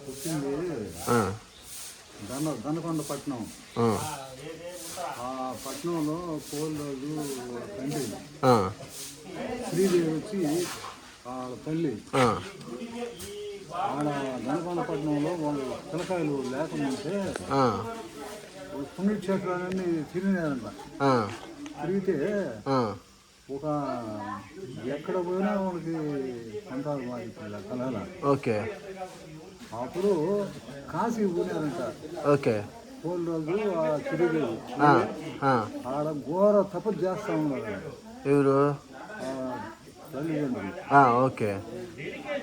పుట్టింది దనకొండ పట్నం. ఆ పట్నంలో కోల్రాజు తండ్రి శ్రీదేవి వచ్చి వాళ్ళ తల్లి. ఆడ దనకొండ పట్నంలో వాళ్ళు పిల్లకాయలు లేకుంటే పుణ్యక్షేత్రాలన్నీ తిరిగినారంట. తిరిగితే ఒక ఎక్కడ పోయినా వాళ్ళకి సంతాలు మారిపోయింది కళ. ఓకే. అప్పుడు కాశీ పోయినారంట. ఓకే. కోల్రాజు ఆ శ్రీదేవి ఆడ ఘోర తపస్సు చేస్తా ఉన్నారు. ఎవరు? తల్లిదండ్రులు. ఓకే.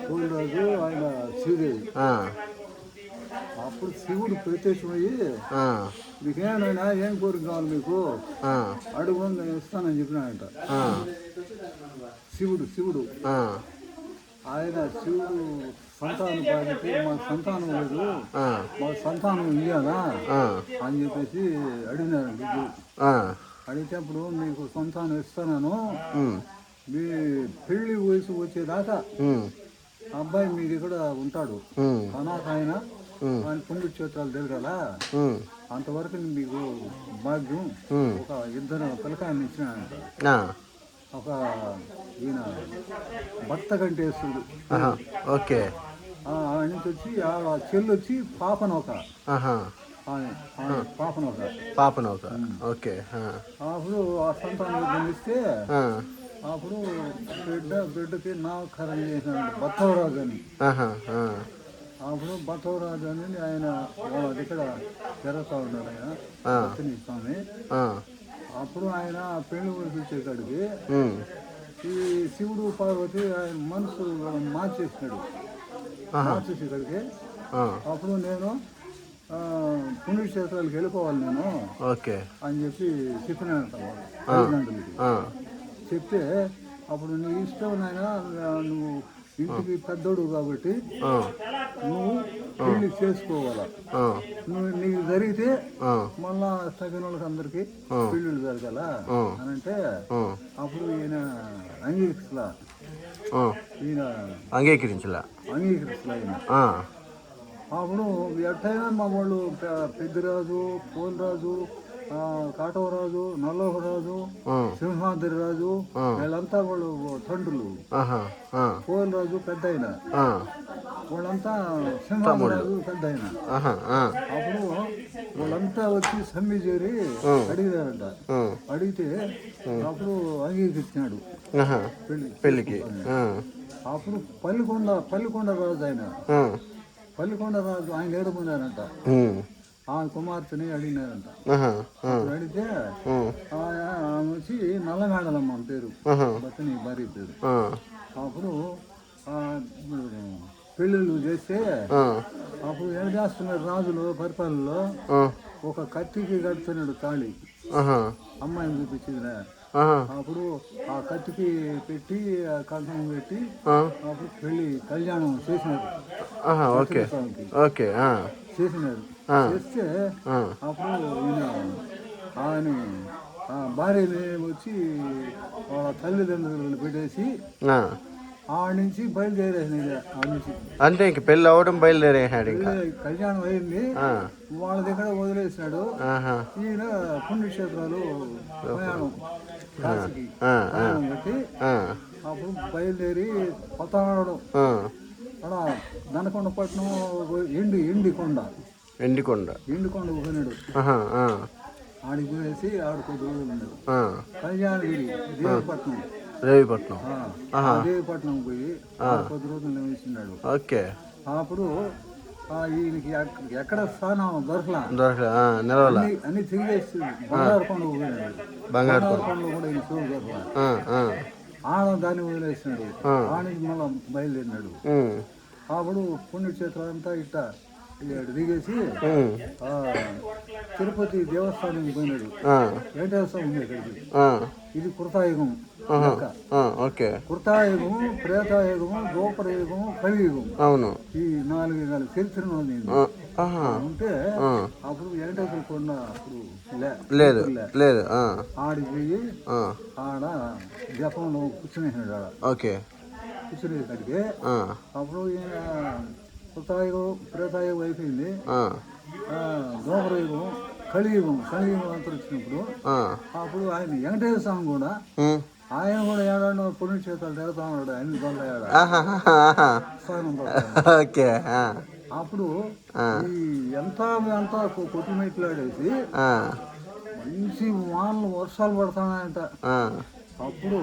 కోల్రాజు ఆయన శ్రీదేవి. అప్పుడు శివుడు ప్రత్యక్షమయ్యి మీకేమైనా ఏం కోరిక కావాలి మీకు అడుగు నేను ఇస్తానని చెప్పినాడంట. శివుడు ఆయన శివుడు సంతానం పాడితే మాకు సంతానం లేదు, మాకు సంతానం ఇయ్యాలా అని చెప్పేసి అడిగినారండి. అడిగితే అప్పుడు మీకు సంతానం ఇస్తాను, మీ పెళ్లి వయసు వచ్చేదాకా అబ్బాయి మీ దగ్గర ఉంటాడు, అనాథ ఆయన పుణ్యక్షేత్రాలు తిరగాల, అంతవరకు మీకు భాగ్యం. ఒక ఇద్దరు పిల్లకాయలు ఇచ్చినాడంట. ఒక ఈయన భర్త కంటేస్తుడు. ఓకే. ఆయన నుంచి వచ్చి ఆ చెల్లి వచ్చి పాపనొక. ఓకే. అప్పుడు ఆ సంతానం ఇస్తే అప్పుడు బిడ్డకి నామకరణం చేసినాడు బత్తవరాజు అని. అప్పుడు బత్తవరాజు అని ఆయన వాళ్ళ దగ్గర జరుగుతూ ఉన్నాడు ఆయన భక్తుని స్వామి. అప్పుడు ఆయన పెళ్లి వచ్చేకాడికి ఈ శివుడు పార్వతి ఆయన మనసు మార్చేసేకాడికి అప్పుడు నేను పుణ్యక్షేత్రాలకు వెళ్ళిపోవాలి నేను అని చెప్పి చెప్పినానంట తల్లిదండ్రులకి. చెప్తే అప్పుడు నీ ఇష్టం నాయన, నువ్వు ఇంటికి పెద్దోడు కాబట్టి నువ్వు పెళ్లి చేసుకోవాలా, నువ్వు నీకు జరిగితే మళ్ళా తగిన వాళ్ళకి అందరికి పెళ్ళిళ్ళు జరగాల అని అంటే అప్పుడు ఈయన అంగీకరించలా ఈయన. అప్పుడు ఎట్టయినా మా వాళ్ళు పెద్దిరాజు, పోలరాజు, కాటవరాజు, నల్లవరాజు, సింహాద్రి రాజు వీళ్ళంతా వాళ్ళు తండ్రులు. పోలరాజు పెద్ద ఆయన, వాళ్ళంతా సింహాద్రిరాజు పెద్ద ఆయన. అప్పుడు వాళ్ళంతా వచ్చి సమ్మె చేరి అడిగారంట. అడిగితే అప్పుడు అంగీకరించినాడు పెళ్లికి. అప్పుడు పల్లికొండ రాజు ఆయన ఏడుకున్నారంట. ఆ కుమార్తెని అడిగినారంట. అడిగితే ఆమె వచ్చి నల్లమేడలమ్మ పేరు, బతని భార్య పేరు. అప్పుడు పెళ్ళిళ్ళు చేస్తే అప్పుడు ఏం చేస్తున్నారు రాజులు పరిపాలనలో, ఒక కత్తికి కడుతున్నాడు తాళి, అమ్మాయిని చూపించింది. అప్పుడు ఆ కత్తికి పెట్టి ఆ కంకణం పెట్టి అప్పుడు కళ్యాణం చేసినారు. చేసినారు. చేస్తే అప్పుడు ఆయన భార్యని వచ్చి వాళ్ళ తల్లిదండ్రులు పెట్టేసి ఆడ నుంచి బయలుదేరేసినాడు. అంటే ఇంక పెళ్ళి అవడం బయలుదేరేసాడు. కళ్యాణం అయింది, వాళ్ళ దగ్గర వదిలేసినాడు. ఈయన పుణ్యక్షేత్రాలు ప్రయాణం కాశీకి ప్రయాణం కట్టి అప్పుడు బయలుదేరి కొత్తనాడు అక్కడ దనకొండ పట్నం ఎండికొండ పోయినాడు. ఆడికి పోయేసి ఆడ కొద్ది రోజులు ఉన్నాడు. కళ్యాణగిరి దేవిపట్నం పోయి కొద్ది రోజులు నివసిస్తున్నాడు. అప్పుడు ఈయనకి ఎక్కడ స్థానం దొరకలా, అన్ని తిరిగేసి బంగారుకొండ పోయినాడు. బంగారుకొండలో కూడా ఈయన చోటు దొరకలా. ఆడ దాన్ని వదిలేసినాడు. ఆడికి మళ్ళీ బయలుదేరినాడు. అప్పుడు పుణ్యక్షేత్రాలంతా ఇట్ట దిగేసి తిరుపతి దేవస్థానం పోయినాడు. వెంకటేశ్వరం ఉంది ఇక్కడికి. ఇది కృతాయుగం. కృతాయుగం, త్రేతాయుగము, ద్వాపరయుగము, కలియుగం. ఈ 4 యుగాల చరిత్ర ఉంటే అప్పుడు వెంకటేశ్వర కొండ అప్పుడు లేదు. ఆడికి పోయి ఆడ జపంలో కూర్చునేసినాడు. కూర్చునే కాడికి అప్పుడు ఈయన కృతాయుగం త్రేతాయుగం అయిపోయింది. ఆ, ద్వాపరయుగం కలియుగం అంతరించినప్పుడు అప్పుడు ఆయన వెంకటేశ్వర స్వామి కూడా ఉమ్, ఆయన కూడా ఏడాడో పుణ్యక్షేత్రాలు తిరుగుతా ఉన్నాడు. అన్ని దొంగ ఏడా ఆహాహాహా. స్నానం పడతాడు. ఓకే. ఆ, అప్పుడు ఆ, ఈ అంతా కొట్టుమెట్లాడేసి ఆ, మంచి వానలు వర్షాలు పడతాయంట. ఆ, అప్పుడు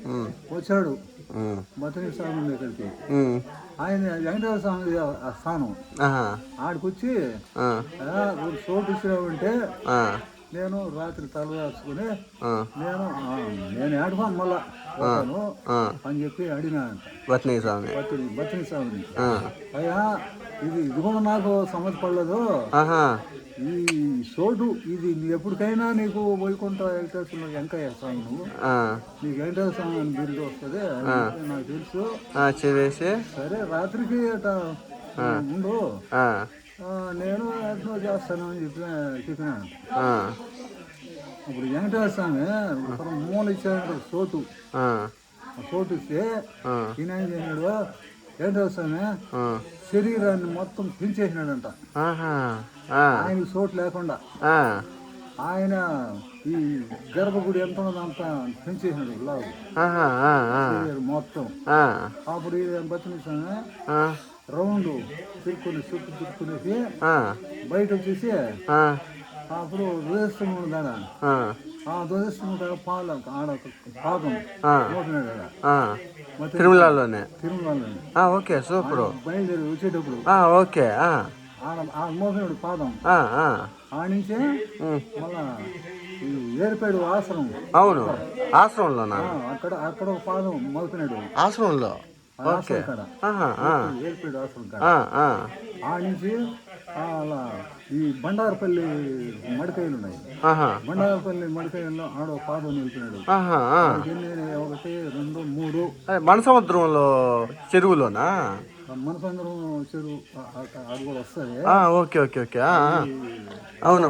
ఉమ్, వచ్చాడు ఉమ్, బతిని స్వామి దగ్గరికి. ఉమ్, ఆయన వెంకటేశ్వర స్వామి ఆ స్థానం ఆహా, ఆడికొచ్చి ఆ, ఒక చోటు ఇచ్చినామంటే ఆ, నేను రాత్రి తలవేసుకుని ఆ, నేను ఏడుకోను మళ్ళా పోతాను ఆ. అని చెప్పి అడిగినానంట బత్నీ స్వామి. బతిని స్వామిని. ఆ, అయ్యా ఇది కూడా నాకు సమస్యపడలేదు. ఆహా, ఈ చోటు ఇది ఎప్పటికైనా నీకు వైకుంఠ వెంకటేశ్వర వెంకయ్య స్వామి నువ్వు ఆ, నీకు వెంకటేశ్వర స్వామి అని బిరుదు వస్తుంది అని చెప్పి నాకు తెలుసు. ఆ, చెప్పేసి సరే రాత్రికి అట ఉండు, ఆ, నేను ఎట్లా చేస్తాను అని చెప్పినాను. ఆ, ఇప్పుడు వెంకటేశ్వర స్వామి ఒక మూల ఇచ్చాడు చోటు. ఆ, ఆ చోటు ఇస్తే ఆ, ఈయన ఏం చేసినాడు, వెంకటేశ్వర స్వామి ఆ, శరీరాన్ని మొత్తం పెంచేసినాడంట. ఆహా, ఆ, ఆయనకి చోటు లేకుండా ఆ, ఆయన ఈ గర్భగుడి ఎంత ఉన్నదో అంత పెంచేసినాడు లావు ఆహా, ఆ, ఆ, శరీరం మొత్తం. ఆ, అప్పుడు ఈ బతిని స్వామి ఆ, రౌండ్ తిరుక్కునేసి ఆ, బయట వచ్చేసి ఆ, అప్పుడు ధ్వజస్తంభం ఉందా, ఆ, ఆ ధ్వజస్తంభం పాదం ఆడ పాదం ఆ, మోపినాడు ఆడ. ఆ. ಮತ್ತೆ తిరుమలలోనే. తిరుమలలో ఓకే, సూపరు. బయలుదేరి వచ్చేటప్పుడు ఓకే. ఆ, ఆడ మోపినాడు పాదం. ఆ, ఆ, ఆ నుంచే ఉమ్, మళ్ళా ఈ ఏర్పేడు ఆశ్రమం. అవును, ఆశ్రమంలోనా? అక్కడ ఒక పాదం మోపినాడు. ఆశ్రమంలో. ఓకే. ఆశ్రమం కాడ ఆహా, ఆ, ఏర్పేడు ఆశ్రమం కాడ. ఆ, ఆ, ఆ నుంచి అలా ఈ బండారపల్లి మడికాయలు ఉన్నాయి. ఆహా, బండారపల్లి మడికాయల్లో ఆడ ఒక పాదం నిలిపినాడు. ఆహా, ఆ. ఎన్ని 1 2 3 అదే మనసముద్రంలో చెరువులోనా? మనసంద్రం చెరువు అది కూడా వస్తుంది. Okay, okay, okay. ఆ, ఆ. అవును,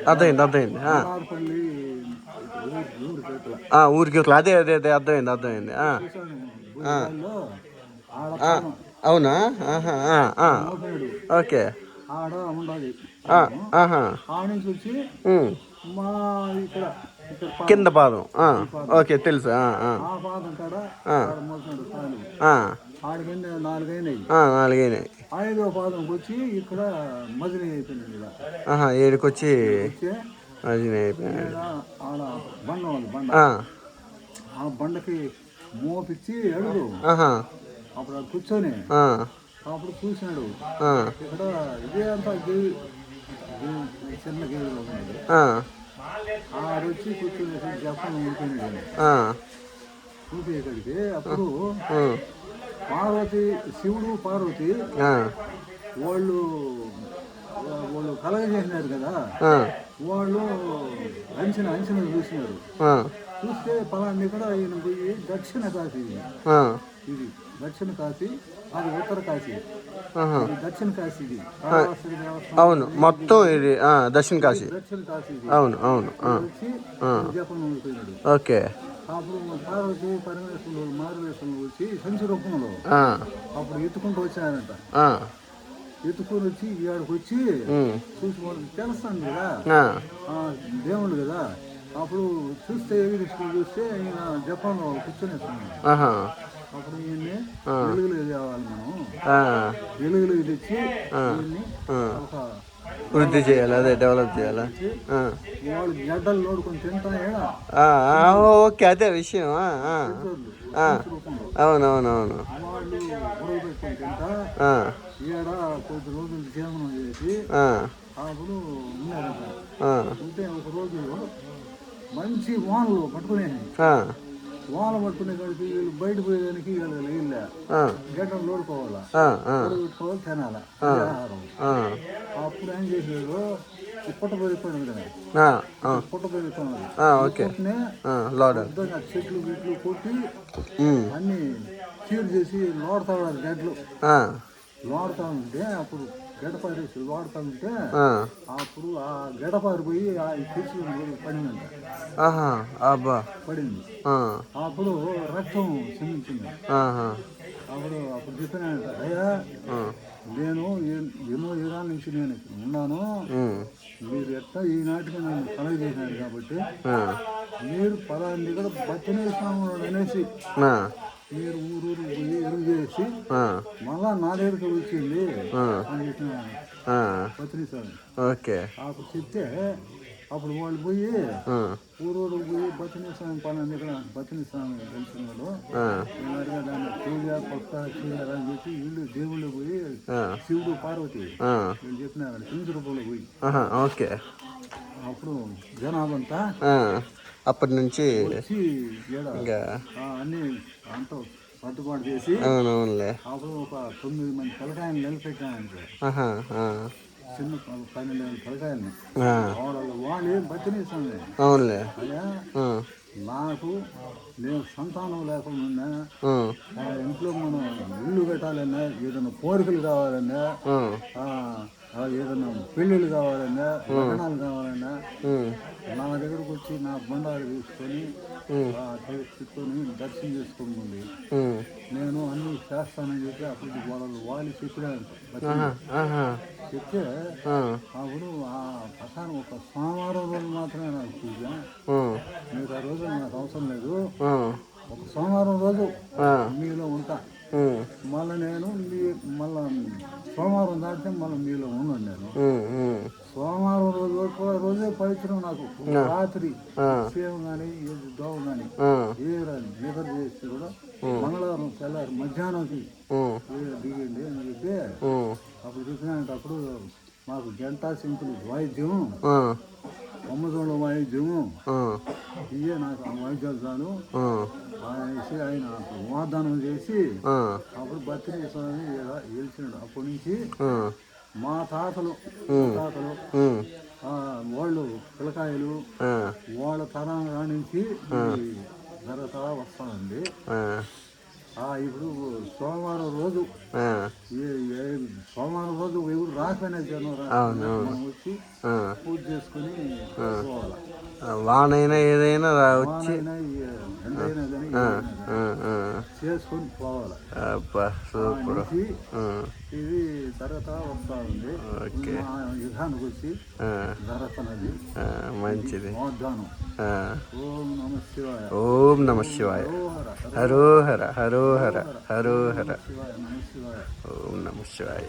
అర్థమైంది. ఆ, బండారపల్లి ఊరి చేతుల ఊరికి ఇట్లా అదే అదే అదే అర్థమైంది. ఆ, భూజాల్లో ఆడ ఆ, పాదం అవునా? ఆహా, ఆ, ఆ. మోపినాడు. ఓకే. ఆడ ఉండాలి. ఆహా, ఆ నుంచి వచ్చి ఉమ్, మా ఇక్కడ పాదం. కింద పాదం. ఓకే, తెలుసు. ఆ పాదం కాడ ఆడ మోపినాడు కాలు. ఆడికింద 4 అయినాయి. 4 అయినాయి. 5వ పాదంకి వచ్చి ఇక్కడ మజిలీ అయిపోయినాడు. ఇలా ఆహా, ఏడుకొచ్చి వచ్చే అది అయిపోయాడు. ఈడ ఆడ బండ ఉంది. బండ ఆ బండకి మోపిచ్చి అడుగు. ఆహా, అప్పుడు అది కూర్చొని ఆ, అప్పుడు చూసినాడు. ఆ, ఇక్కడ ఇదే అంతా చిన్న గేదెలో ఉన్నది. ఆ, ఆడొచ్చి కూర్చొని జపాన్ ఊరిపోయినాడు. ఆ, ఊరిపోయేసరికి అప్పుడు ఉమ్, శివుడు పార్వతి ఆ, వాళ్ళు కలగజేసినారు కదా. ఆ, వాళ్ళు అంచనా చూసినారు. ఆ, చూస్తే పలాంటి కూడా ఈయన పోయి దక్షిణ కాశీ. ఆ, ఇది దక్షిణ కాశీ, అది ఉత్తర కాశీ. ఆహా. ఇది దక్షిణ కాశీ. ఇది కాళహస్తి దేవస్థానం. అవును, మొత్తం ఇది దక్షిణ కాశీ. దక్షిణ కాశీ ఇది. అవును, అవును. వచ్చి జపం ఊరిపోయినాడు. ఓకే. అప్పుడు పార్వతి పరమేశ్వరులు మారువేశ్వరులు వచ్చి సంచి రూపంలో ఆ, అప్పుడు ఎత్తుకుంటూ వచ్చారంట. ఆ, ఎత్తుకొని వచ్చి ఇక్కడికి వచ్చి ఉమ్, చూసి వాళ్ళకి తెలుస్తాను కదా, ఆ, దేవుళ్ళు కదా. అప్పుడు చూస్తే చూస్తే ఈయన జపాన్లో కూర్చొని ఆహా, అప్పుడు ఈయన్ని వెలుగులు తేవాలి మనం. ఆ, వెలుగులు తెచ్చి ఈయన్ని ఒక వృద్ధి చేయాలి, అదే డెవలప్ చేయాలి. వాళ్ళు గడ్డలు నోడుకొని తింటా ఏడా ఓకే, అదే విషయం. రూపంలో అవునవునవును. వాళ్ళు గొడవ పెట్టుకొని తింటా ఈడ కొద్ది రోజులు జీవనం చేసి అప్పుడు ఉన్నారంట. ఉంటే ఒక రోజు మంచి వానలు పట్టుకునే వాన పట్టుకునే కాడికి వీళ్ళు బయట పోయేదానికి వీళ్ళు వెళ్ళా గడ్డలు లోడుకోవాలా, పెట్టుకోవాలి, తినాలా ఆహారం. అప్పుడు ఏం చేసాడు, పుట్ట పెరిగిపోయినది కదా, పుట్ట పెరిగిపోయినది. చెట్లు గిట్లు కొట్టి అన్ని చీరు చేసి లోడతా గడ్డలు లోడతా ఉంటే అప్పుడు గడపారేసి లోడతా ఉంటే అప్పుడు ఆ గడపారిపోయి ఆ చెట్లు పడిందంట. పడింది. అప్పుడు రక్తం చిందించింది. అప్పుడు చెప్పినానంట, అయ్యా నేను ఎన్నో యుగాల నుంచి నేను ఇక్కడ ఉన్నాను. మీరు ఎట్లా ఈనాటికి నన్ను కలగ చేసినారు కాబట్టి మీరు పలాని దగ్గర బతినే స్వామి అనేసి మీరు ఊరు పోయి ఎరుగు చేసి మళ్ళా నా దగ్గరికి వచ్చింది అని చెప్పినాను బతిని స్వామి. ఓకే. అప్పుడు చెప్తే అప్పుడు వాళ్ళు పోయి ఊరు పోయి బతిని స్వామి పలాని దగ్గర బతిని స్వామి వెళ్తున్నాడు దాన్ని పూజ కొత్త చేయాలని చెప్పి వీళ్ళు దేవుళ్ళు పోయి శివుడు పార్వతి వీళ్ళు చెప్పినారు సింధు రూపంలో పోయి. ఓకే. అప్పుడు జనాభంతా అప్పటి నుంచి వచ్చి ఇంకా అన్ని అంతా సర్దుబాటు చేసి అప్పుడు ఒక 9 మంది పిల్లకాయలు నిలబెట్టానంటే చిన్న 12 పిల్లకాయలని వాళ్ళు బతినిస్తాను. అయ్యా నాకు నేను సంతానం లేకుండా ఇంట్లో మనం ఇల్లు కట్టాలన్నా ఏదైనా కోరికలు కావాలన్నా ఏదైనా పెళ్ళిళ్ళు కావాలన్నా లగ్నాలు కావాలన్నా నా దగ్గరకు వచ్చి నా బండాలు తీసుకొని దర్శనం చేసుకోండి నేను అన్ని చేస్తానని చెప్పి అప్పుడు వాళ్ళు చెప్పినారు. చెప్తే అప్పుడు ఆ ప్రకారం ఒక సోమవారం రోజు మాత్రమే నాకు పూజ, మిగతా రోజు నాకు అవసరం లేదు. ఒక సోమవారం రోజు మీలో ఉంటా, మళ్ళీ నేను మళ్ళా సోమవారం దాటితే మళ్ళీ మీలో ఉన్నాను. నేను సోమవారం రోజే పవిత్రం నాకు. రాత్రి సేవ కానీ దోవ కానీ నిద్ర చేసి కూడా మంగళవారం తెల్లారి మధ్యాహ్నంకి దిగండి అని చెప్పి అప్పుడు చెప్పినానంటే అప్పుడు మాకు జంటా సింపుల్ వాయిద్యం, అమ్మదోళ్ళ వాయిద్యము ఇవే నాకు ఆ వాయిద్యాలు చాలు అనేసి ఆయన వాగ్దానం చేసి అప్పుడు బతిని స్వామి గెలిచినాడు. అప్పటి నుంచి మా తాతలు వాళ్ళు పిల్లకాయలు వాళ్ళ తరం నుంచి జరుగుతా వస్తానండి. ఇప్పుడు సోమవారం రోజు ఎవరు రాకపోయినా జనం వచ్చి పూజ చేసుకుని పోవాలి. వానైనా ఏదైనా వచ్చి ఎంతైనా కానీ చేసుకొని పోవాలి. సూపర్. ఇది జరుగుతా వస్తా ఉంది. మా యుద్ధానికి వచ్చి జరుగుతున్నది మంచిది. వాగ్దానం. ఓం నమ శివాయ. ఓం నమ శివాయ. హరోహర హరోహర హరోహర. ఓం నమ శివాయ.